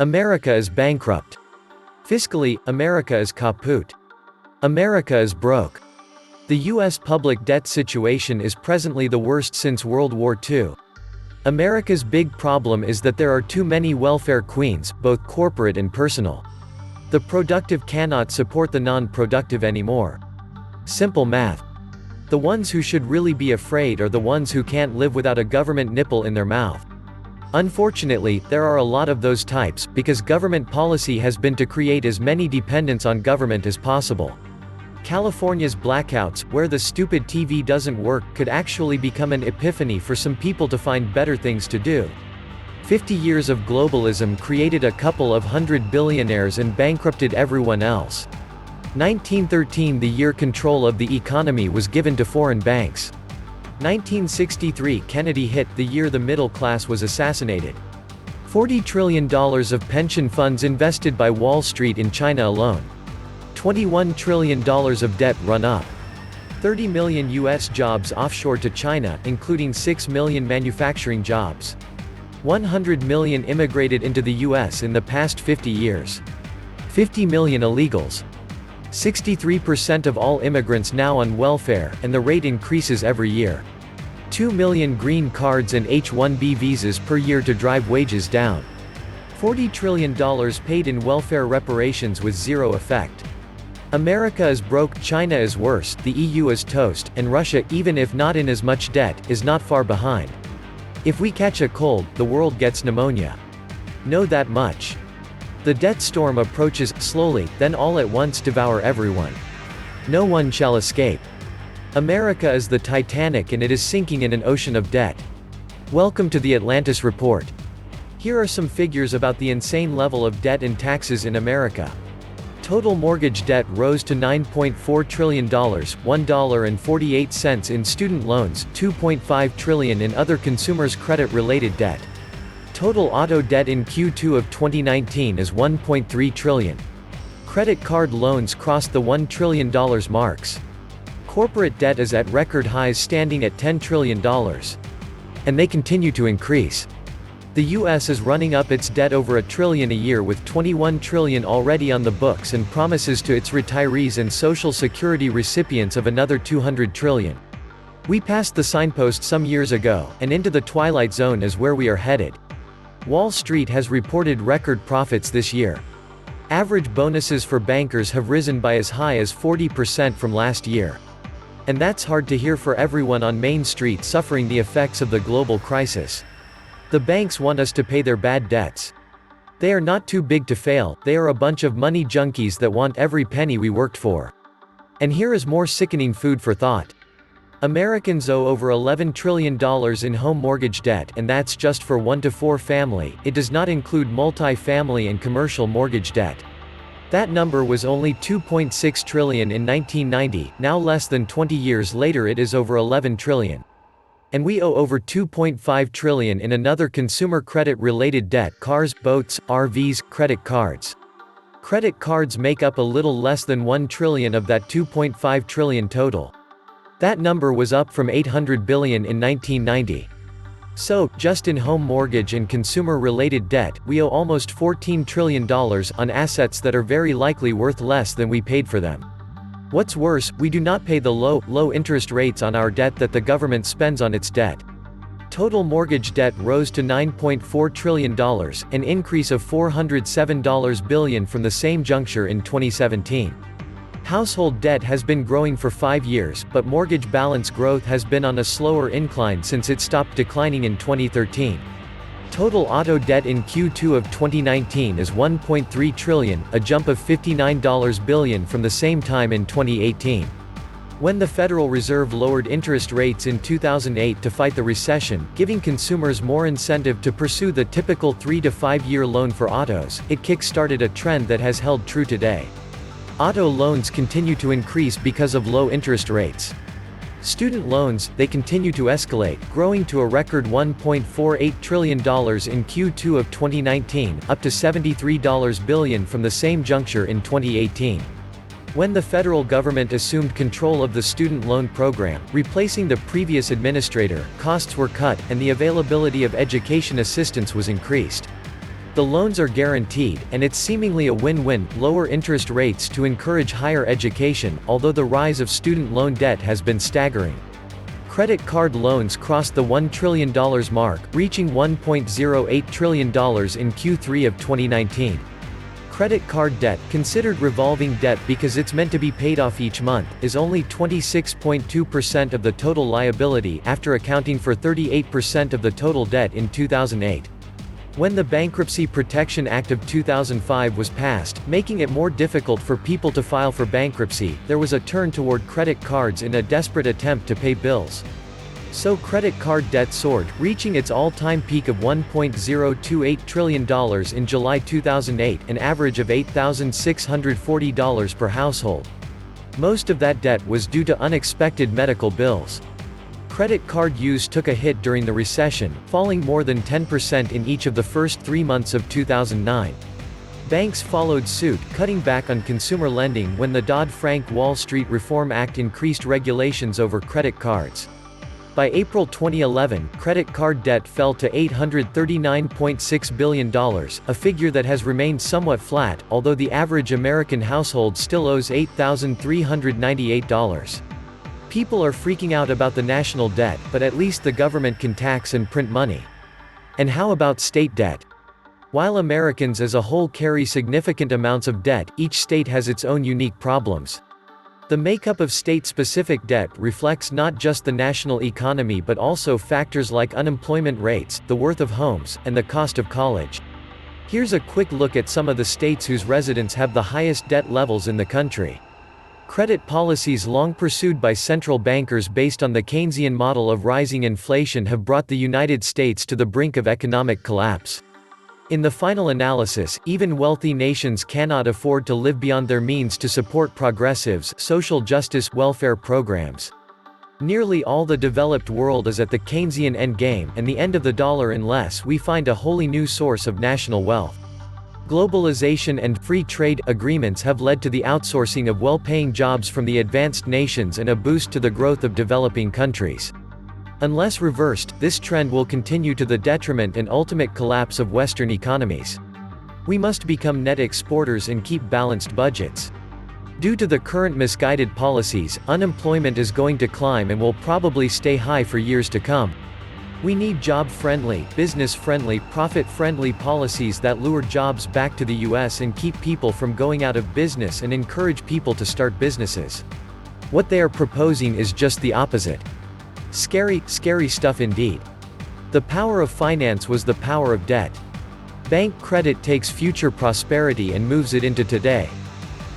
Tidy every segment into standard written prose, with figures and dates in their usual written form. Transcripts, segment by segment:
America is bankrupt. Fiscally, America is kaput. America is broke. The U.S. public debt situation is presently the worst since World War II. America's big problem is that there are too many welfare queens, both corporate and personal. The productive cannot support the non-productive anymore. Simple math. The ones who should really be afraid are the ones who can't live without a government nipple in their mouth. Unfortunately, there are a lot of those types, because government policy has been to create as many dependents on government as possible. California's blackouts, where the stupid TV doesn't work, could actually become an epiphany for some people to find better things to do. 50 years of globalism created a couple of hundred billionaires and bankrupted everyone else. 1913, the year control of the economy was given to foreign banks. 1963, Kennedy hit, the year the middle class was assassinated. $40 trillion of pension funds invested by Wall Street in China alone. $21 trillion of debt run up. 30 million U.S. jobs offshored to China, including 6 million manufacturing jobs. 100 million immigrated into the U.S. in the past 50 years. 50 million illegals. 63% of all immigrants now on welfare, and the rate increases every year. 2 million green cards and H-1B visas per year to drive wages down. $40 trillion paid in welfare reparations with zero effect. America is broke, China is worse, the EU is toast, and Russia, even if not in as much debt, is not far behind. If we catch a cold, the world gets pneumonia. Know that much. The debt storm approaches, slowly, then all at once devour everyone. No one shall escape. America is the Titanic and it is sinking in an ocean of debt. Welcome to the Atlantis Report. Here are some figures about the insane level of debt and taxes in America. Total mortgage debt rose to $9.4 trillion, $1.48 in student loans, $2.5 trillion in other consumers' credit-related debt. Total auto debt in Q2 of 2019 is $1.3 trillion. Credit card loans crossed the $1 trillion marks. Corporate debt is at record highs, standing at $10 trillion. And they continue to increase. The U.S. is running up its debt over $1 trillion a year, with $21 trillion already on the books and promises to its retirees and Social Security recipients of another $200 trillion. We passed the signpost some years ago, and into the twilight zone is where we are headed. Wall Street has reported record profits this year. Average bonuses for bankers have risen by as high as 40% from last year. And that's hard to hear for everyone on Main Street suffering the effects of the global crisis. The banks want us to pay their bad debts. They are not too big to fail, they are a bunch of money junkies that want every penny we worked for. And here is more sickening food for thought. Americans owe over $11 trillion in home mortgage debt, and that's just for 1 to 4 family. It does not include multi-family and commercial mortgage debt. That number was only $2.6 trillion in 1990, now less than 20 years later it is over $11 trillion. And we owe over $2.5 trillion in another consumer credit-related debt: cars, boats, RVs, credit cards. Credit cards make up a little less than $1 trillion of that $2.5 trillion total. That number was up from $800 billion in 1990. So, just in home mortgage and consumer-related debt, we owe almost $14 trillion on assets that are very likely worth less than we paid for them. What's worse, we do not pay the low interest rates on our debt that the government spends on its debt. Total mortgage debt rose to $9.4 trillion, an increase of $407 billion from the same juncture in 2017. Household debt has been growing for 5 years, but mortgage balance growth has been on a slower incline since it stopped declining in 2013. Total auto debt in Q2 of 2019 is $1.3 trillion, a jump of $59 billion from the same time in 2018. When the Federal Reserve lowered interest rates in 2008 to fight the recession, giving consumers more incentive to pursue the typical 3 to 5 year loan for autos, it kick-started a trend that has held true today. Auto loans continue to increase because of low interest rates. Student loans, they continue to escalate, growing to a record $1.48 trillion in Q2 of 2019, up to $73 billion from the same juncture in 2018. When the federal government assumed control of the student loan program, replacing the previous administrator, costs were cut, and the availability of education assistance was increased. The loans are guaranteed, and it's seemingly a win-win, lower interest rates to encourage higher education, although the rise of student loan debt has been staggering. Credit card loans crossed the $1 trillion mark, reaching $1.08 trillion in Q3 of 2019. Credit card debt, considered revolving debt because it's meant to be paid off each month, is only 26.2% of the total liability after accounting for 38% of the total debt in 2008. When the Bankruptcy Protection Act of 2005 was passed, making it more difficult for people to file for bankruptcy, there was a turn toward credit cards in a desperate attempt to pay bills. So credit card debt soared, reaching its all-time peak of $1.028 trillion in July 2008, an average of $8,640 per household. Most of that debt was due to unexpected medical bills. Credit card use took a hit during the recession, falling more than 10% in each of the first 3 months of 2009. Banks followed suit, cutting back on consumer lending when the Dodd-Frank Wall Street Reform Act increased regulations over credit cards. By April 2011, credit card debt fell to $839.6 billion, a figure that has remained somewhat flat, although the average American household still owes $8,398. People are freaking out about the national debt, but at least the government can tax and print money. And how about state debt? While Americans as a whole carry significant amounts of debt, each state has its own unique problems. The makeup of state-specific debt reflects not just the national economy but also factors like unemployment rates, the worth of homes, and the cost of college. Here's a quick look at some of the states whose residents have the highest debt levels in the country. Credit policies long pursued by central bankers based on the Keynesian model of rising inflation have brought the United States to the brink of economic collapse. In the final analysis, even wealthy nations cannot afford to live beyond their means to support progressives, social justice, welfare programs. Nearly all the developed world is at the Keynesian endgame, and the end of the dollar unless we find a wholly new source of national wealth. Globalization and free trade agreements have led to the outsourcing of well-paying jobs from the advanced nations and a boost to the growth of developing countries. Unless reversed, this trend will continue to the detriment and ultimate collapse of Western economies. We must become net exporters and keep balanced budgets. Due to the current misguided policies, unemployment is going to climb and will probably stay high for years to come. We need job-friendly, business-friendly, profit-friendly policies that lure jobs back to the US and keep people from going out of business and encourage people to start businesses. What they are proposing is just the opposite. Scary, scary stuff indeed. The power of finance was the power of debt. Bank credit takes future prosperity and moves it into today.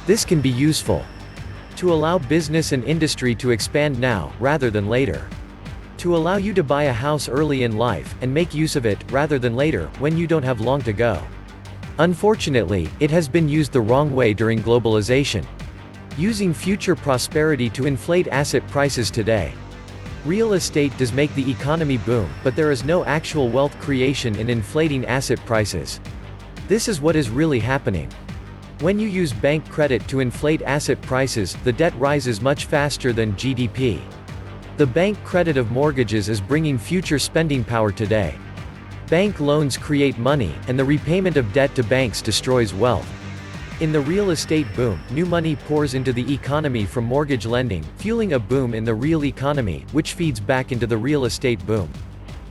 This can be useful to allow business and industry to expand now, rather than later. To allow you to buy a house early in life, and make use of it, rather than later, when you don't have long to go. Unfortunately, it has been used the wrong way during globalization. Using future prosperity to inflate asset prices today. Real estate does make the economy boom, but there is no actual wealth creation in inflating asset prices. This is what is really happening. When you use bank credit to inflate asset prices, the debt rises much faster than GDP. The bank credit of mortgages is bringing future spending power today. Bank loans create money, and the repayment of debt to banks destroys wealth. In the real estate boom, new money pours into the economy from mortgage lending, fueling a boom in the real economy, which feeds back into the real estate boom.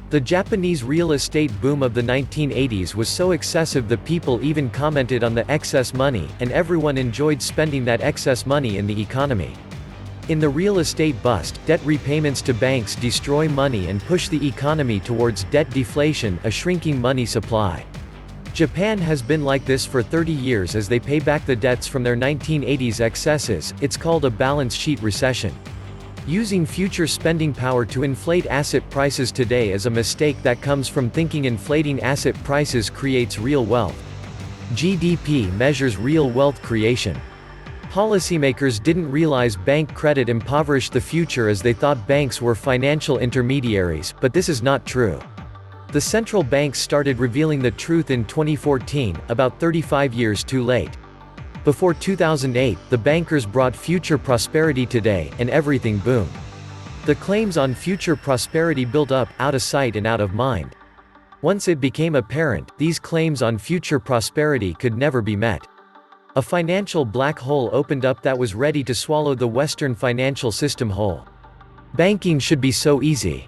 The Japanese real estate boom of the 1980s was so excessive the people even commented on the excess money, and everyone enjoyed spending that excess money in the economy. In the real estate bust, debt repayments to banks destroy money and push the economy towards debt deflation, a shrinking money supply. Japan has been like this for 30 years as they pay back the debts from their 1980s excesses. It's called a balance sheet recession. Using future spending power to inflate asset prices today is a mistake that comes from thinking inflating asset prices creates real wealth. GDP measures real wealth creation. Policymakers didn't realize bank credit impoverished the future as they thought banks were financial intermediaries, but this is not true. The central banks started revealing the truth in 2014, about 35 years too late. Before 2008, the bankers brought future prosperity today, and everything boomed. The claims on future prosperity built up, out of sight and out of mind. Once it became apparent, these claims on future prosperity could never be met. A financial black hole opened up that was ready to swallow the Western financial system whole. Banking should be so easy.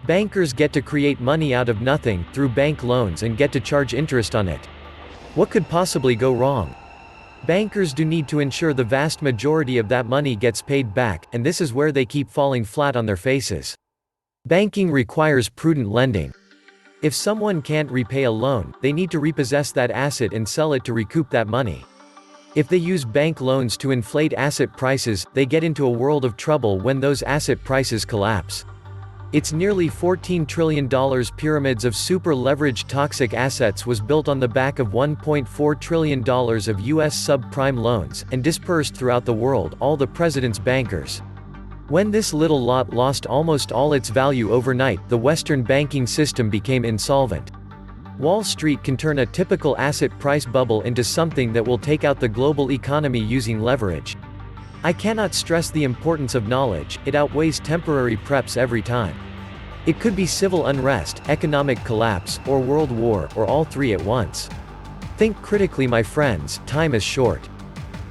Bankers get to create money out of nothing, through bank loans, and get to charge interest on it. What could possibly go wrong? Bankers do need to ensure the vast majority of that money gets paid back, and this is where they keep falling flat on their faces. Banking requires prudent lending. If someone can't repay a loan, they need to repossess that asset and sell it to recoup that money. If they use bank loans to inflate asset prices, they get into a world of trouble when those asset prices collapse. Its nearly $14 trillion pyramids of super-leveraged toxic assets was built on the back of $1.4 trillion of U.S. subprime loans, and dispersed throughout the world, all the president's bankers. When this little lot lost almost all its value overnight, the Western banking system became insolvent. Wall Street can turn a typical asset price bubble into something that will take out the global economy using leverage. I cannot stress the importance of knowledge, it outweighs temporary preps every time. It could be civil unrest, economic collapse, or world war, or all three at once. Think critically, my friends, time is short.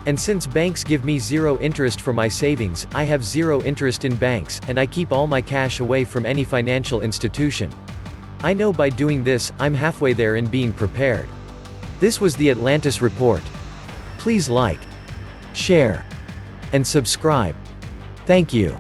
And since banks give me zero interest for my savings, I have zero interest in banks, and I keep all my cash away from any financial institution. I know by doing this, I'm halfway there in being prepared. This was the Atlantis Report. Please like, share, and subscribe. Thank you.